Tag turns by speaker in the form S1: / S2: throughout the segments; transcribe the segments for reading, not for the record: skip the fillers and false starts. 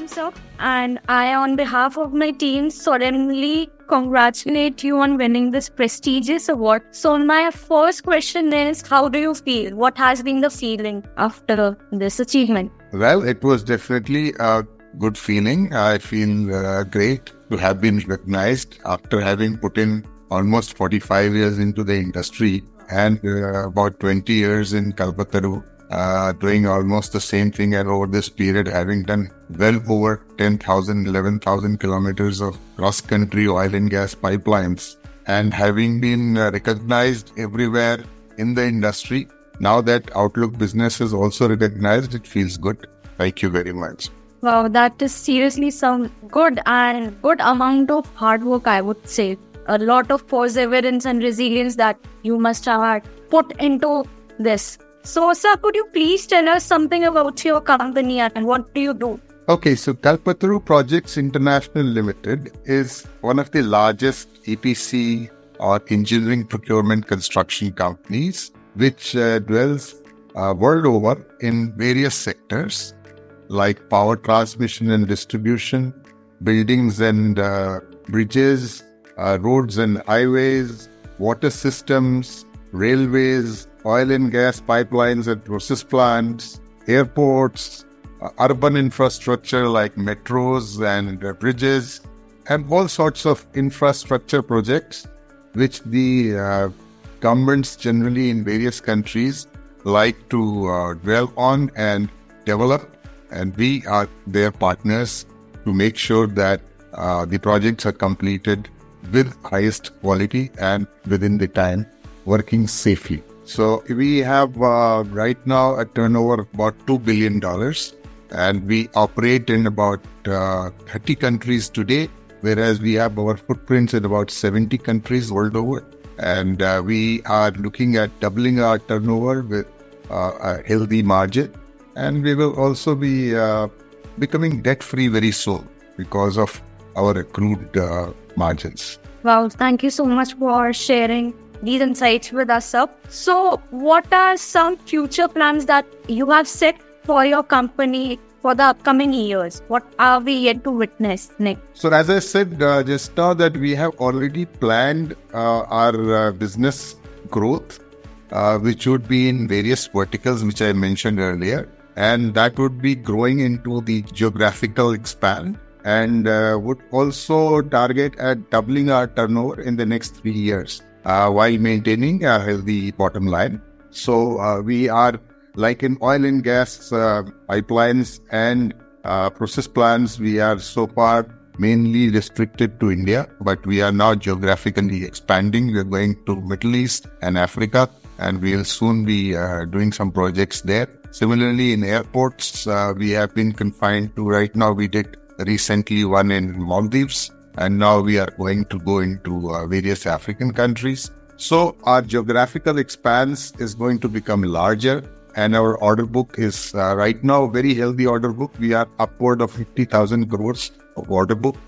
S1: welcome, sir. And I, on behalf of my team, solemnly congratulate you on winning this prestigious award. So my first question is, how do you feel? What has been the feeling after this achievement?
S2: Well, it was definitely a good feeling. I feel great to have been recognized after having put in almost 45 years into the industry and about 20 years in Kalpataru. Doing almost the same thing, and over this period having done well over 10,000, 11,000 kilometers of cross-country oil and gas pipelines, and having been recognized everywhere in the industry. Now that Outlook Business is also recognized, it feels good. Thank you very much.
S1: Wow, that is seriously some good and good amount of hard work, I would say. A lot of perseverance and resilience that you must have put into this. So, sir, could you please tell us something about your company and what do you do?
S2: Okay, so Kalpataru Projects International Limited is one of the largest EPC or engineering procurement construction companies which dwells world over in various sectors like power transmission and distribution, buildings and bridges, roads and highways, water systems, railways, oil and gas pipelines and process plants, airports, urban infrastructure like metros and bridges, and all sorts of infrastructure projects which the governments generally in various countries like to dwell on and develop. And we are their partners to make sure that the projects are completed with highest quality and within the time, working safely. So we have right now a turnover of about $2 billion, and we operate in about 30 countries today, whereas we have our footprints in about 70 countries world over. And we are looking at doubling our turnover with a healthy margin. And we will also be becoming debt-free very soon because of our accrued margins.
S1: Wow, thank you so much for sharing these insights with us, sir. So, what are some future plans that you have set for your company for the upcoming years? What are we yet to witness next?
S2: So, as I said just now, that we have already planned our business growth, which would be in various verticals, which I mentioned earlier. And that would be growing into the geographical expand and would also target at doubling our turnover in the next 3 years. While maintaining a healthy bottom line. So we are like in oil and gas pipelines and process plants, we are so far mainly restricted to India, but we are now geographically expanding. We are going to Middle East and Africa, and we'll soon be doing some projects there. Similarly, in airports, we have been confined to right now. We did recently one in Maldives. And now we are going to go into various African countries. So our geographical expanse is going to become larger. And our order book is right now very healthy order book. We are upward of 50,000 crores of order book,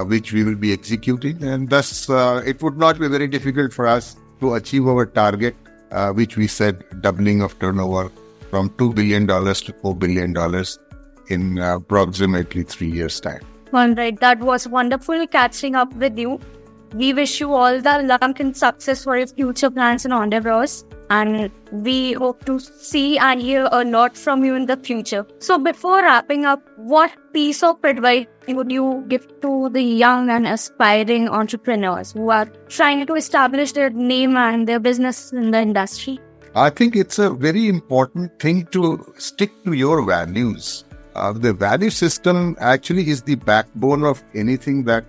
S2: which we will be executing. And thus, it would not be very difficult for us to achieve our target, which we said doubling of turnover from $2 billion to $4 billion in approximately 3 years' time.
S1: All right, that was wonderful catching up with you. We wish you all the luck and success for your future plans and endeavors. And we hope to see and hear a lot from you in the future. So before wrapping up, what piece of advice would you give to the young and aspiring entrepreneurs who are trying to establish their name and their business in the industry?
S2: I think it's a very important thing to stick to your values. The value system actually is the backbone of anything that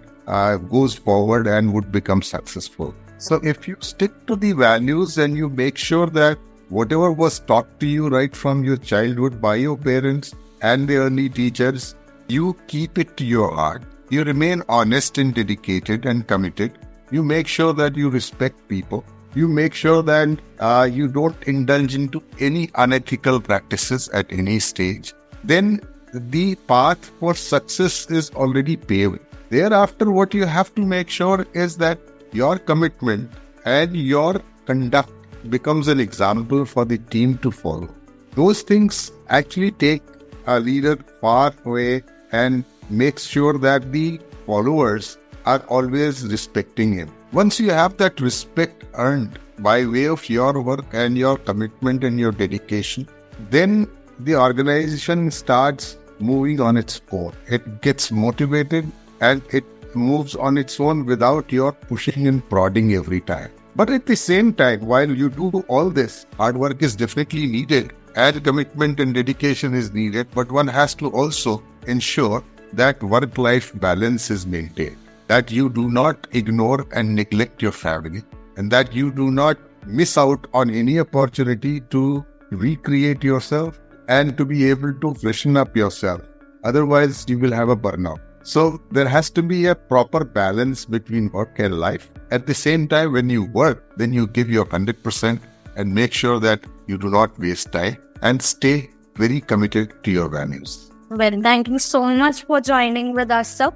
S2: goes forward and would become successful. So if you stick to the values and you make sure that whatever was taught to you right from your childhood by your parents and the early teachers, you keep it to your heart. You remain honest and dedicated and committed. You make sure that you respect people. You make sure that you don't indulge into any unethical practices at any stage. Then the path for success is already paved. Thereafter, what you have to make sure is that your commitment and your conduct becomes an example for the team to follow. Those things actually take a leader far away and makes sure that the followers are always respecting him. Once you have that respect earned by way of your work and your commitment and your dedication, then the organization starts moving on its own. It gets motivated and it moves on its own without your pushing and prodding every time. But at the same time, while you do all this, hard work is definitely needed and commitment and dedication is needed, but one has to also ensure that work-life balance is maintained, that you do not ignore and neglect your family, and that you do not miss out on any opportunity to recreate yourself and to be able to freshen up yourself. Otherwise, you will have a burnout. So there has to be a proper balance between work and life. At the same time, when you work, then you give your 100% and make sure that you do not waste time and stay very committed to your values.
S1: Well, thank you so much for joining with us, sir.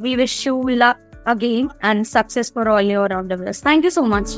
S1: We wish you luck again and success for all your endeavors. Thank you so much.